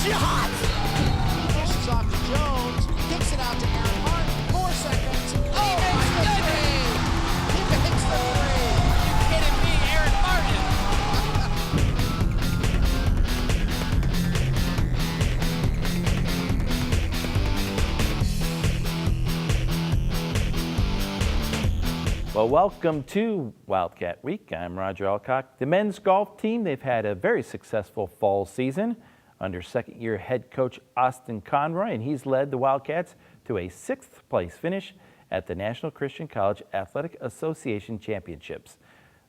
shot! He dishes off to Jones, kicks it out to Aaron Hart, 4 seconds. Oh, my goodness! He makes the three. Are you kidding me, Aaron Martin? Well, welcome to Wildcat Week. I'm Roger Alcock. The men's golf team, they've had a very successful fall season under second-year head coach Austin Conroy, and he's led the Wildcats to a 6th place finish at the National Christian College Athletic Association Championships.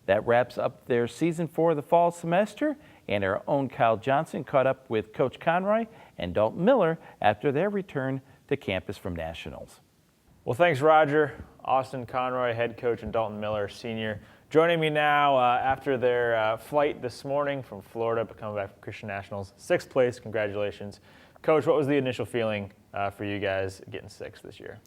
That wraps up their season for the fall semester, and our own Kyle Johnson caught up with Coach Conroy and Dalton Miller after their return to campus from Nationals. Well, thanks, Roger. Austin Conroy, head coach, and Dalton Miller, senior, joining me now after their flight this morning from Florida, coming back from Christian Nationals. 6th place, congratulations. Coach, what was the initial feeling for you guys getting 6th this year?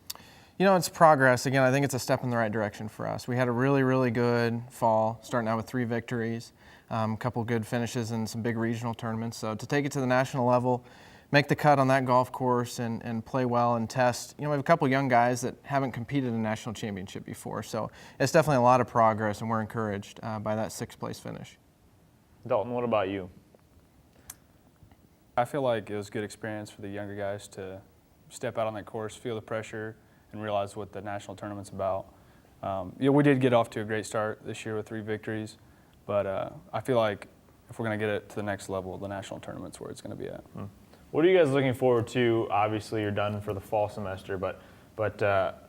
You know, it's progress. Again, I think it's a step in the right direction for us. We had a really, really good fall, starting out with 3 victories, a couple good finishes in some big regional tournaments. So to take it to the national level, make the cut on that golf course and play well and test. You know, we have a couple young guys that haven't competed in a national championship before, so it's definitely a lot of progress, and we're encouraged by that 6th place finish. Dalton, what about you? I feel like it was a good experience for the younger guys to step out on that course, feel the pressure, and realize what the national tournament's about. We did get off to a great start this year with 3 victories, but I feel like if we're going to get it to the next level, the national tournament's where it's going to be at. What are you guys looking forward to? Obviously, you're done for the fall semester, but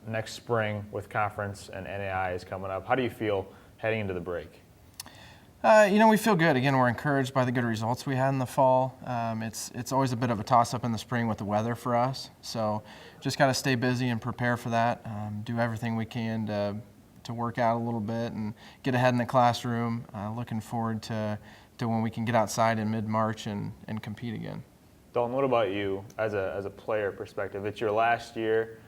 next spring with conference and NAI is coming up. How do you feel heading into the break? You know, we feel good. Again, we're encouraged by the good results we had in the fall. It's always a bit of a toss-up in the spring with the weather for us, so just got to stay busy and prepare for that. Do everything we can to work out a little bit and get ahead in the classroom. Looking forward to when we can get outside in mid-March and compete again. Dalton, what about you as a player perspective? It's your last year.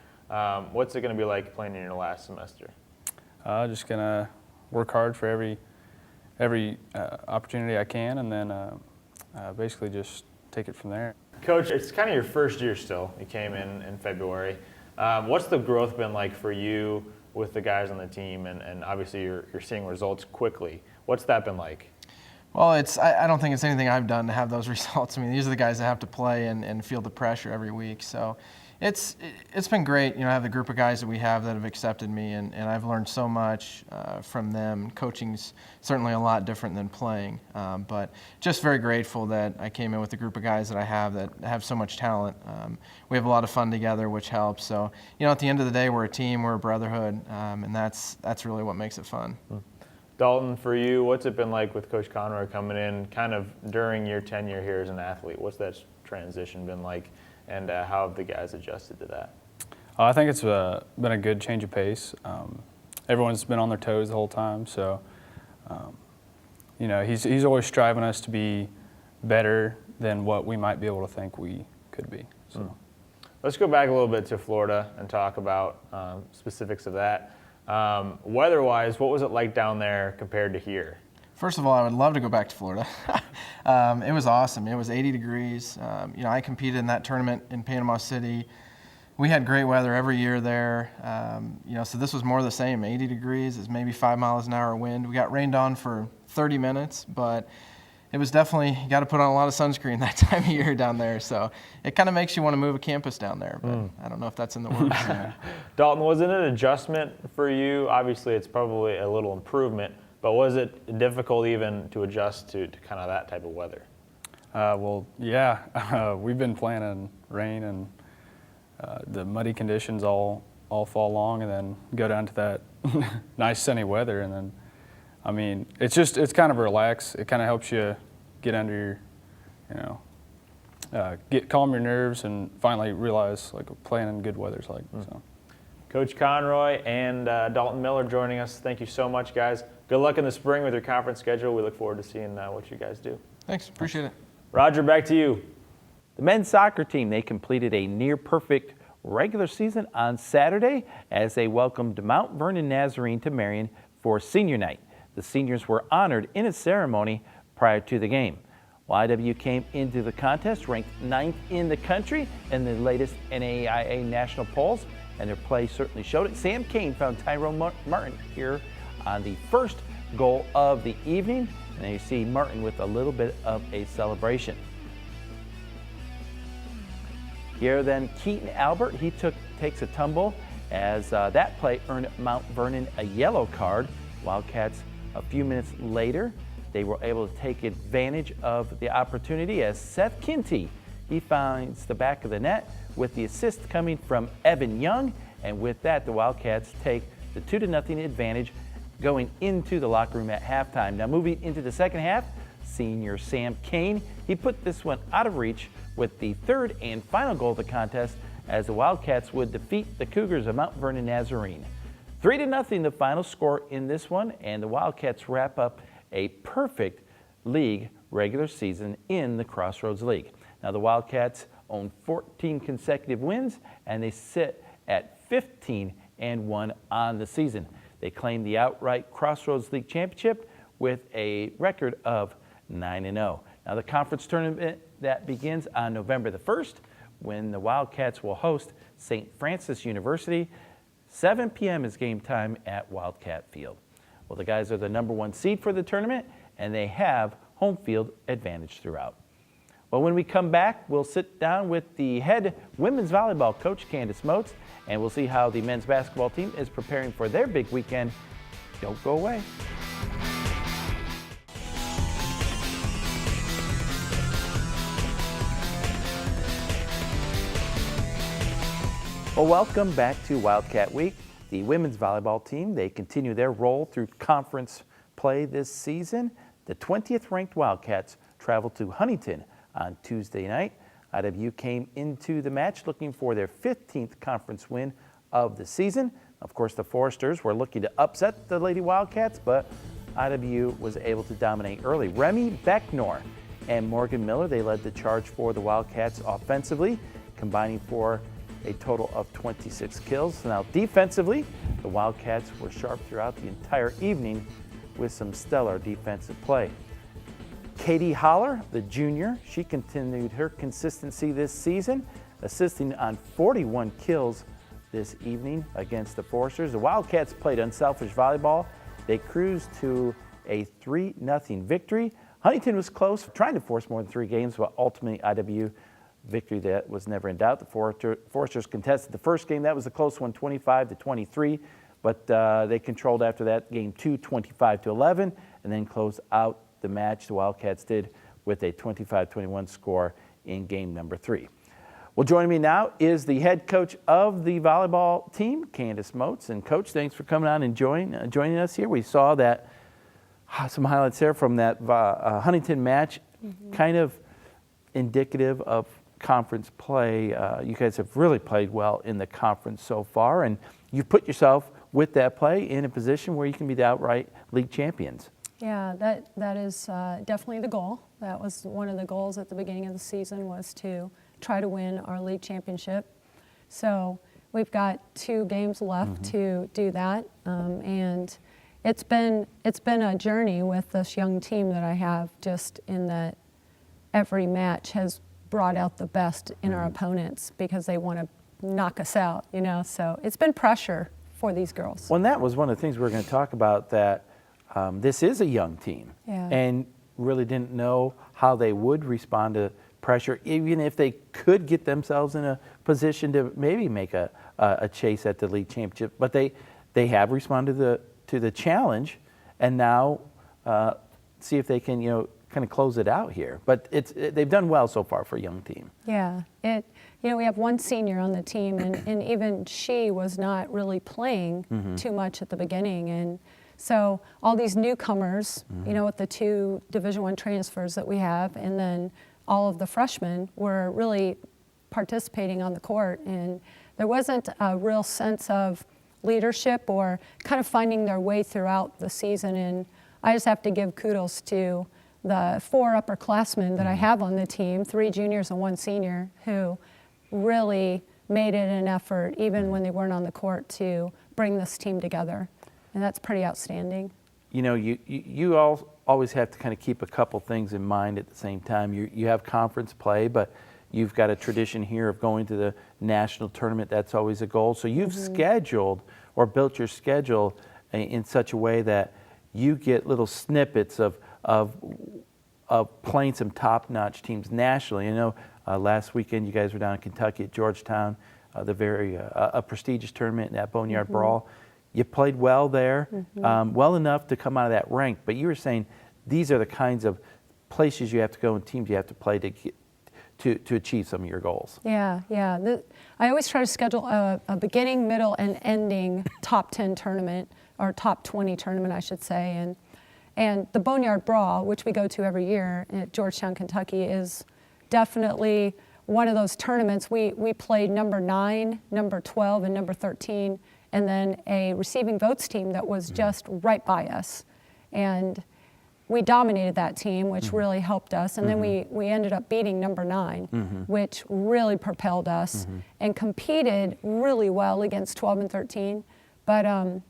What's it going to be like playing in your last semester? Just going to work hard for every opportunity I can, and then basically just take it from there. Coach, it's kind of your first year still. You came in February. What's the growth been like for you with the guys on the team? And obviously you're seeing results quickly. What's that been like? Well, I don't think it's anything I've done to have those results. I mean, these are the guys that have to play and feel the pressure every week. So it's been great. You know, I have the group of guys that we have that have accepted me, and I've learned so much from them. Coaching's certainly a lot different than playing, but just very grateful that I came in with a group of guys that I have that have so much talent. We have a lot of fun together, which helps. So, you know, at the end of the day, we're a team, we're a brotherhood, and that's really what makes it fun. Dalton, for you, what's it been like with Coach Conroy coming in kind of during your tenure here as an athlete? What's that transition been like, and how have the guys adjusted to that? I think it's been a good change of pace. Everyone's been on their toes the whole time, so you know, he's always striving us to be better than what we might be able to think we could be. So. Let's go back a little bit to Florida and talk about specifics of that. Weather-wise, what was it like down there compared to here? First of all, I would love to go back to Florida. It was awesome. It was 80 degrees. You know, I competed in that tournament in Panama City. We had great weather every year there. You know, so this was more the same. 80 degrees is maybe 5 miles an hour wind. We got rained on for 30 minutes, but it was definitely, you got to put on a lot of sunscreen that time of year down there. So it kind of makes you want to move a campus down there, but I don't know if that's in the works. Dalton, was it an adjustment for you? Obviously, it's probably a little improvement, but was it difficult even to adjust to kind of that type of weather? Well, yeah, we've been playing in rain and the muddy conditions all fall long, and then go down to that nice sunny weather, and then I mean, it's kind of relaxed. It kind of helps you get under your, calm your nerves and finally realize like playing in good weather's like. So. Coach Conroy and Dalton Miller joining us. Thank you so much, guys. Good luck in the spring with your conference schedule. We look forward to seeing what you guys do. Thanks, appreciate it. Roger, back to you. The men's soccer team, they completed a near-perfect regular season on Saturday as they welcomed Mount Vernon Nazarene to Marion for senior night. The seniors were honored in a ceremony prior to the game. Well, IW came into the contest ranked 9th in the country in the latest NAIA national polls, and their play certainly showed it. Sam Kane found Tyrone Martin here on the first goal of the evening, and you see Martin with a little bit of a celebration. Here then, Keaton Albert, he takes a tumble as that play earned Mount Vernon a yellow card. Wildcats, a few minutes later, they were able to take advantage of the opportunity as Seth Kinty, he finds the back of the net with the assist coming from Evan Young, and with that, the Wildcats take the 2-0 advantage going into the locker room at halftime. Now moving into the second half, senior Sam Kane, he put this one out of reach with the third and final goal of the contest as the Wildcats would defeat the Cougars of Mount Vernon Nazarene. 3-0 the final score in this one, and the Wildcats wrap up a perfect league regular season in the Crossroads League. Now the Wildcats own 14 consecutive wins, and they sit at 15-1 on the season. They claim the outright Crossroads League championship with a record of 9-0. Now the conference tournament that begins on November the 1st when the Wildcats will host St. Francis University. 7 p.m. is game time at Wildcat Field. Well, the guys are the #1 seed for the tournament, and they have home field advantage throughout. Well, when we come back, we'll sit down with the head women's volleyball coach, Candace Moats, and we'll see how the men's basketball team is preparing for their big weekend. Don't go away. Well, welcome back to Wildcat Week. The women's volleyball team, they continue their roll through conference play this season. The 20th ranked Wildcats travel to Huntington on Tuesday night. IW came into the match looking for their 15th conference win of the season. Of course, the Foresters were looking to upset the Lady Wildcats, but IW was able to dominate early. Remy Becknor and Morgan Miller, they led the charge for the Wildcats offensively, combining for a total of 26 kills. Now defensively, the Wildcats were sharp throughout the entire evening with some stellar defensive play. Katie Holler, the junior, she continued her consistency this season, assisting on 41 kills this evening against the Foresters. The Wildcats played unselfish volleyball. They cruised to a 3-0 victory. Huntington was close, trying to force more than 3 games, but ultimately IW victory that was never in doubt. The Foresters contested the first game. That was a close one, 25-23, but they controlled after that game 2, 25-11, and then closed out the match. The Wildcats did with a 25-21 score in game number 3. Well, joining me now is the head coach of the volleyball team, Candace Moats. And Coach, thanks for coming on and joining us here. We saw that some highlights there from that Huntington match, kind of indicative of conference play. You guys have really played well in the conference so far, and you put yourself with that play in a position where you can be the outright league champions. Yeah, that is definitely the goal. That was one of the goals at the beginning of the season, was to try to win our league championship. So we've got 2 games left to do that, and it's been a journey with this young team that I have, just in that every match has brought out the best in our opponents because they want to knock us out, you know. So it's been pressure for these girls. Well, and that was one of the things we were going to talk about, that this is a young team, and really didn't know how they would respond to pressure, even if they could get themselves in a position to maybe make a chase at the league championship. But they have responded to the challenge, and now see if they can, kind of close it out here. But they've done well so far for a young team. Yeah, we have one senior on the team, and even she was not really playing too much at the beginning, and so all these newcomers, with the 2 Division I transfers that we have, and then all of the freshmen were really participating on the court, and there wasn't a real sense of leadership or kind of finding their way throughout the season. And I just have to give kudos to the 4 upperclassmen that I have on the team, 3 juniors and 1 senior, who really made it an effort, even when they weren't on the court, to bring this team together. And that's pretty outstanding. You all always have to kind of keep a couple things in mind at the same time. You have conference play, but you've got a tradition here of going to the national tournament. That's always a goal. So you've scheduled or built your schedule in such a way that you get little snippets of playing some top-notch teams nationally. I know last weekend you guys were down in Kentucky at Georgetown, a prestigious tournament in that Boneyard Brawl. You played well there, well enough to come out of that rank. But you were saying these are the kinds of places you have to go and teams you have to play to achieve some of your goals. Yeah. I always try to schedule a beginning, middle, and ending top 10 tournament, or top 20 tournament, I should say. And the Boneyard Brawl, which we go to every year at Georgetown, Kentucky, is definitely one of those tournaments. We played number 9, number 12, and number 13, and then a receiving votes team that was just right by us. And we dominated that team, which really helped us. And then we ended up beating number 9, which really propelled us, and competed really well against 12 and 13. But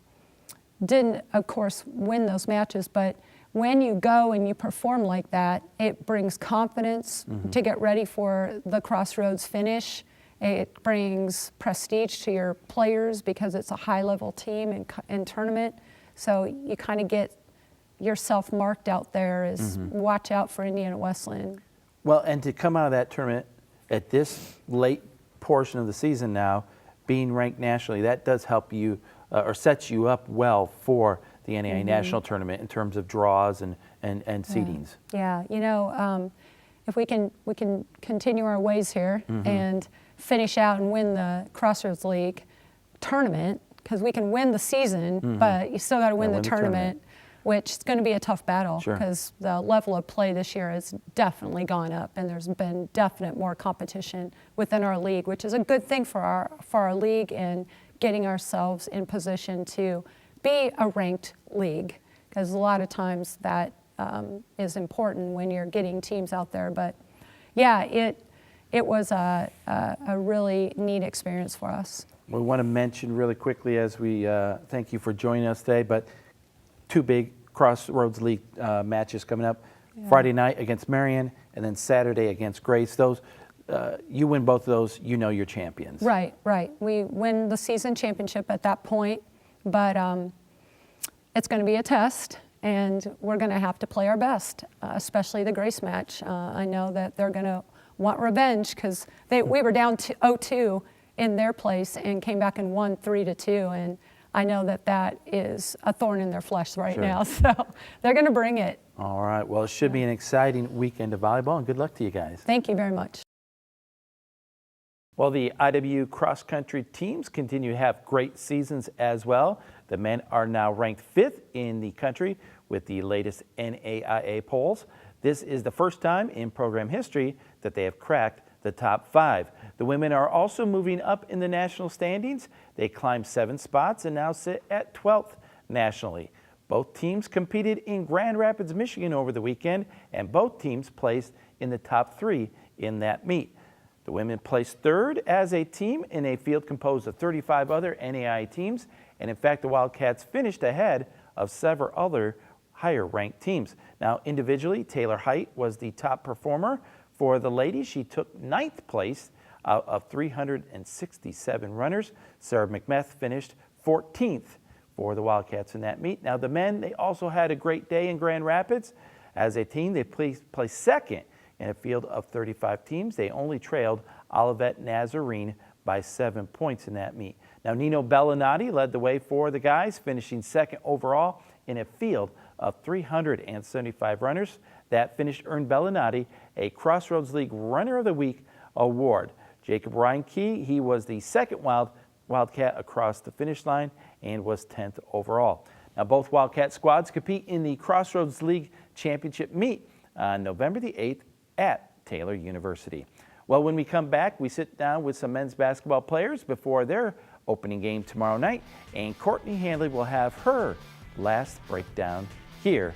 didn't, of course, win those matches. But when you go and you perform like that, it brings confidence to get ready for the Crossroads finish. It brings prestige to your players because it's a high-level team in tournament. So you kind of get yourself marked out there as watch out for Indiana Wesleyan. Well, and to come out of that tournament at this late portion of the season now, being ranked nationally, that does help you or sets you up well for the NAIA National Tournament in terms of draws and seedings. Yeah, you know, if we can continue our ways here and finish out and win the Crossroads League tournament, because we can win the season, but you still got to win the tournament, which is going to be a tough battle because the level of play this year has definitely gone up, and there's been definite more competition within our league, which is a good thing for our league and getting ourselves in position to be a ranked league, because a lot of times that is important when you're getting teams out there. But yeah, it was a really neat experience for us. We want to mention really quickly as we thank you for joining us today, but 2 big Crossroads League matches coming up. Friday night against Marion, and then Saturday against Grace. Those, you win both of those, you know you're champions. Right. We win the season championship at that point, but it's going to be a test, and we're going to have to play our best, especially the Grace match. I know that they're going to want revenge because we were down 0-2 in their place and came back and won 3-2, and I know that is a thorn in their flesh right now, so they're going to bring it. All right. Well, it should be an exciting weekend of volleyball, and good luck to you guys. Thank you very much. Well, the IW cross-country teams continue to have great seasons as well. The men are now ranked 5th in the country with the latest NAIA polls. This is the first time in program history that they have cracked the top 5. The women are also moving up in the national standings. They climbed 7 spots and now sit at 12th nationally. Both teams competed in Grand Rapids, Michigan over the weekend, and both teams placed in the top 3 in that meet. The women placed 3rd as a team in a field composed of 35 other NAIA teams, and in fact the Wildcats finished ahead of several other higher-ranked teams. Now individually, Taylor Height was the top performer. For the ladies, she took 9th place out of 367 runners. Sarah McMeth finished 14th for the Wildcats in that meet. Now the men, they also had a great day in Grand Rapids. As a team, they placed 2nd in a field of 35 teams. They only trailed Olivet Nazarene by 7 points in that meet. Now Nino Bellinati led the way for the guys, finishing 2nd overall in a field of 375 runners. That finish earned Bellinati a Crossroads League Runner of the Week award. Jacob Reinke, he was the 2nd Wildcat across the finish line and was 10th overall. Now both Wildcat squads compete in the Crossroads League Championship meet on November the 8th at Taylor University. Well, when we come back, we sit down with some men's basketball players before their opening game tomorrow night, and Courtney Handley will have her last breakdown here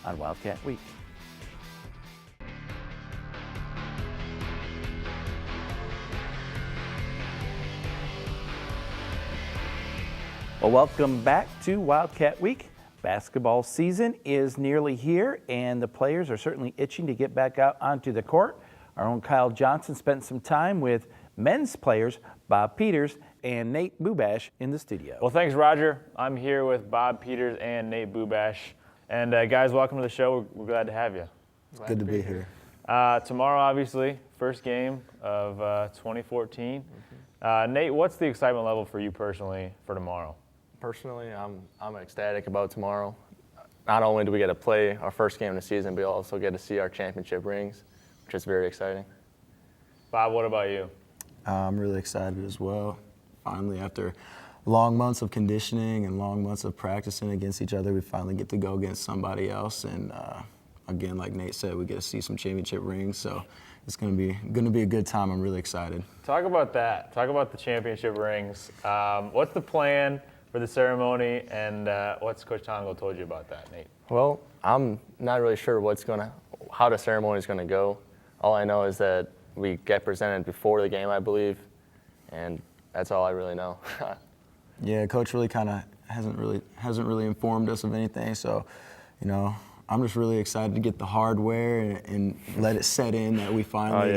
on Wildcat Week. Well, welcome back to Wildcat Week. Basketball season is nearly here, and the players are certainly itching to get back out onto the court. Our own Kyle Johnson spent some time with men's players Bob Peters and Nate Bubash in the studio. Well, thanks, Roger. I'm here with Bob Peters and Nate Bubash. And guys, welcome to the show. We're glad to have you. Good to be here. Tomorrow, obviously, first game of 2014. Nate, what's the excitement level for you personally for tomorrow? Personally, I'm ecstatic about tomorrow. Not only do we get to play our first game of the season, but we also get to see our championship rings, which is very exciting. Bob, what about you? I'm really excited as well. Finally, after long months of conditioning and long months of practicing against each other, we finally get to go against somebody else. And again, like Nate said, we get to see some championship rings. So it's going to be a good time. I'm really excited. Talk about that. Talk about the championship rings. What's the plan for the ceremony, and what's Coach Tongo told you about that, Nate? Well, I'm not really sure how the ceremony is going to go. All I know is that we get presented before the game, I believe, and that's all I really know. Yeah, Coach really kind of hasn't really informed us of anything. So, I'm just really excited to get the hardware and let it set in that we finally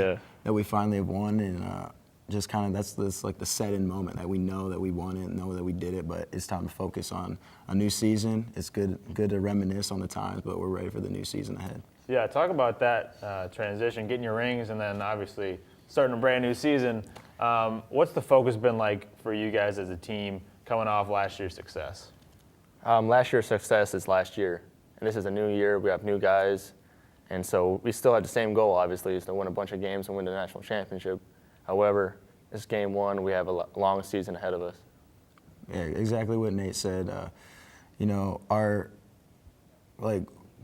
have won, and just kind of that's like the set-in moment that we know that we won it, know that we did it, but it's time to focus on a new season. It's good to reminisce on the times, but we're ready for the new season ahead. Yeah, talk about that transition, getting your rings, and then obviously starting a brand new season. What's the focus been like for you guys as a team coming off last year's success? Last year's success is last year, and this is a new year. We have new guys, and so we still have the same goal, obviously, is to win a bunch of games and win the national championship. However, this game one, we have a long season ahead of us. Yeah, exactly what Nate said.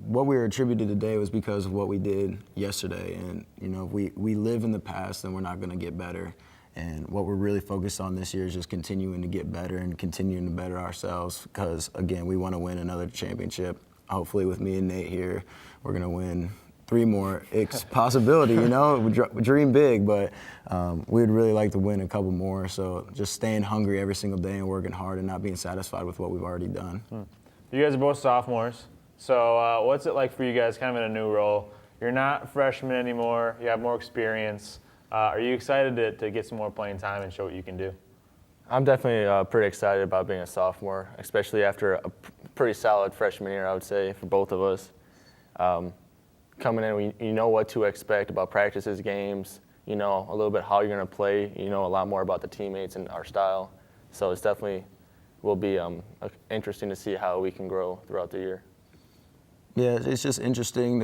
What we were attributed today was because of what we did yesterday. And, if we live in the past, then we're not going to get better. And what we're really focused on this year is just continuing to get better and continuing to better ourselves because, again, we want to win another championship. Hopefully with me and Nate here, we're going to win 3 more. It's possibility, we dream big, but we'd really like to win a couple more. So just staying hungry every single day and working hard and not being satisfied with what we've already done. You guys are both sophomores. So what's it like for you guys kind of in a new role? You're not freshmen anymore. You have more experience. Are you excited to get some more playing time and show what you can do? I'm definitely pretty excited about being a sophomore, especially after a pretty solid freshman year, I would say, for both of us. Coming in, you know what to expect about practices, games, a little bit how you're going to play, a lot more about the teammates and our style. So it's definitely will be interesting to see how we can grow throughout the year. Yeah, it's just interesting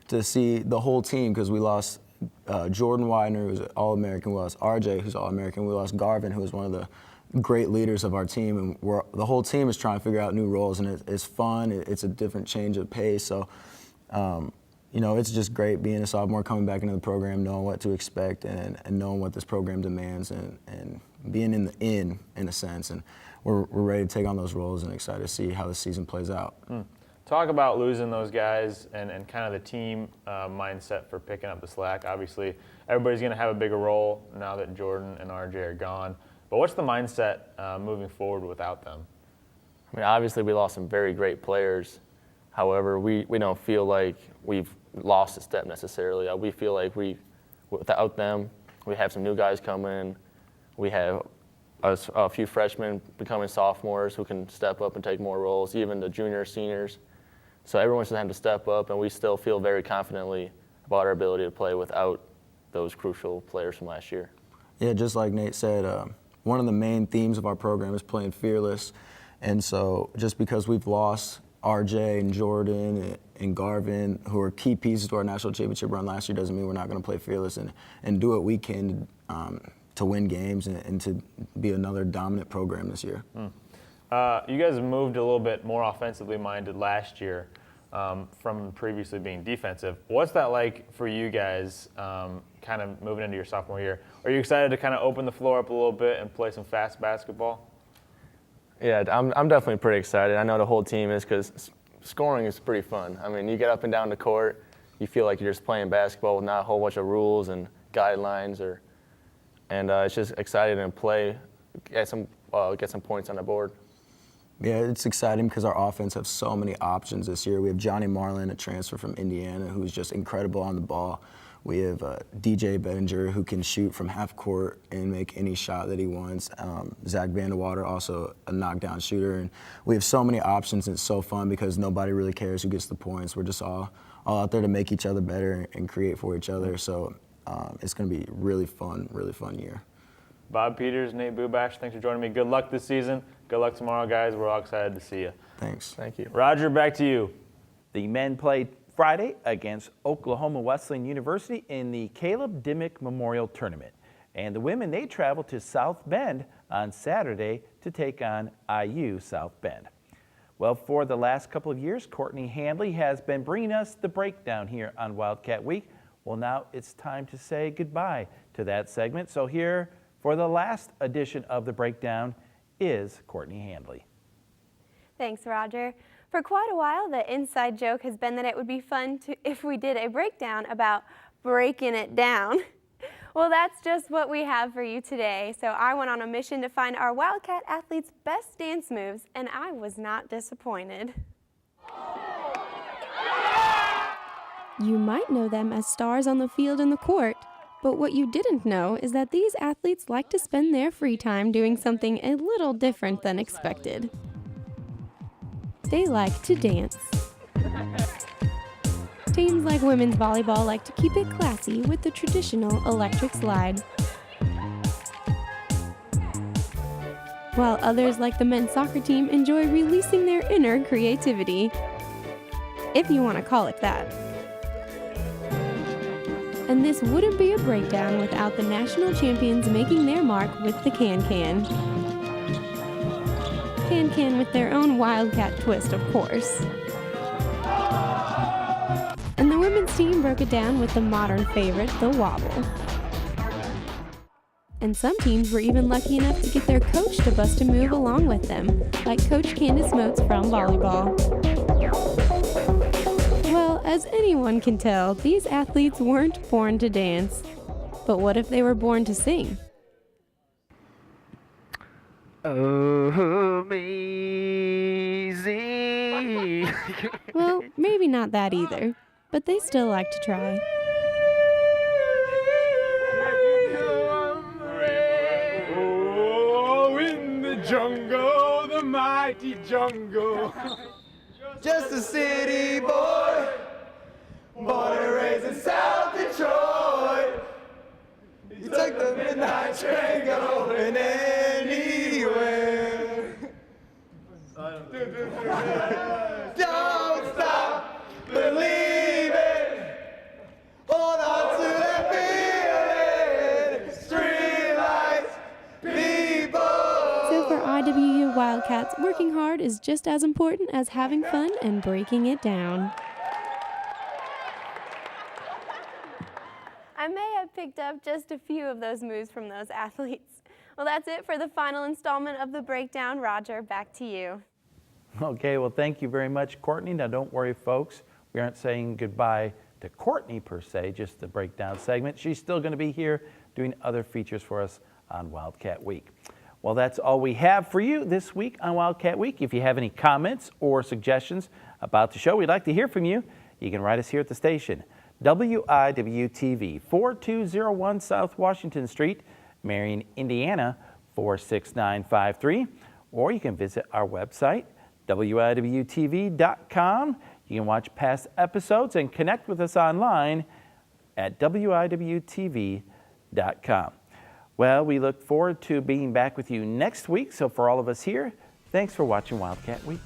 to see the whole team because we lost Jordan Widener, who's All-American. We lost RJ, who's All-American. We lost Garvin, who was one of the great leaders of our team. And the whole team is trying to figure out new roles, and it's fun. It's a different change of pace. So, it's just great being a sophomore, coming back into the program, knowing what to expect and knowing what this program demands and being in a sense. And we're ready to take on those roles and excited to see how the season plays out. Talk about losing those guys and kind of the team mindset for picking up the slack. Obviously, everybody's going to have a bigger role now that Jordan and RJ are gone. But what's the mindset moving forward without them? I mean, obviously we lost some very great players. However, we don't feel like we've lost a step necessarily. We feel like without them, we have some new guys come in. We have a few freshmen becoming sophomores who can step up and take more roles, even the juniors, seniors. So everyone's going to have to step up, and we still feel very confidently about our ability to play without those crucial players from last year. Yeah, just like Nate said, one of the main themes of our program is playing fearless. And so just because we've lost RJ and Jordan and Garvin, who are key pieces to our national championship run last year, doesn't mean we're not going to play fearless and do what we can to win games and to be another dominant program this year. You guys have moved a little bit more offensively minded last year from previously being defensive. What's that like for you guys kind of moving into your sophomore year? Are you excited to kind of open the floor up a little bit and play some fast basketball? Yeah, I'm definitely pretty excited. I know the whole team is because scoring is pretty fun. I mean, you get up and down the court, you feel like you're just playing basketball with not a whole bunch of rules and guidelines, and it's just exciting to play, get some points on the board. Yeah, it's exciting because our offense has so many options this year. We have Johnny Marlin, a transfer from Indiana, who's just incredible on the ball. We have DJ Bettinger, who can shoot from half court and make any shot that he wants. Zach Vandewater, also a knockdown shooter. And we have so many options, and it's so fun because nobody really cares who gets the points. We're just all out there to make each other better and create for each other. So it's going to be really fun year. Bob Peters, Nate Bubash, thanks for joining me. Good luck this season. Good luck tomorrow, guys. We're all excited to see you. Thanks. Thank you. Roger, back to you. The men played Friday against Oklahoma Wesleyan University in the Caleb Dimmick Memorial Tournament. And the women, they traveled to South Bend on Saturday to take on IU South Bend. Well, for the last couple of years, Courtney Handley has been bringing us the breakdown here on Wildcat Week. Well, now it's time to say goodbye to that segment. So here for the last edition of the breakdown is Courtney Handley. Thanks, Roger. For quite a while, the inside joke has been that it would be fun if we did a breakdown about breaking it down. Well, that's just what we have for you today. So I went on a mission to find our Wildcat athletes' best dance moves, and I was not disappointed. You might know them as stars on the field and the court, but what you didn't know is that these athletes like to spend their free time doing something a little different than expected. They like to dance. Teams like women's volleyball like to keep it classy with the traditional electric slide, while others like the men's soccer team enjoy releasing their inner creativity, if you want to call it that. And this wouldn't be a breakdown without the national champions making their mark with the can-can. Can-can with their own Wildcat twist, of course. And the women's team broke it down with the modern favorite, the wobble. And some teams were even lucky enough to get their coach to bust a move along with them, like Coach Candace Moats from volleyball. Well, as anyone can tell, these athletes weren't born to dance. But what if they were born to sing? Amazing. Well, maybe not that either, but they still like to try. Oh, in the jungle, the mighty jungle. Just a city boy, born and raised in South Detroit. You took the midnight train going anywhere. Don't stop believing. Hold on to that feeling. Street lights, people. So for IWU Wildcats, working hard is just as important as having fun and breaking it down. I may have picked up just a few of those moves from those athletes. Well, that's it for the final installment of the breakdown. Roger, back to you. Okay, well, thank you very much, Courtney. Now, don't worry, folks. We aren't saying goodbye to Courtney, per se, just the breakdown segment. She's still going to be here doing other features for us on Wildcat Week. Well, that's all we have for you this week on Wildcat Week. If you have any comments or suggestions about the show, we'd like to hear from you. You can write us here at the station. WIWTV, 4201 South Washington Street, Marion, Indiana, 46953. Or you can visit our website, WIWTV.com. You can watch past episodes and connect with us online at WIWTV.com. Well, we look forward to being back with you next week. So for all of us here, thanks for watching Wildcat Week.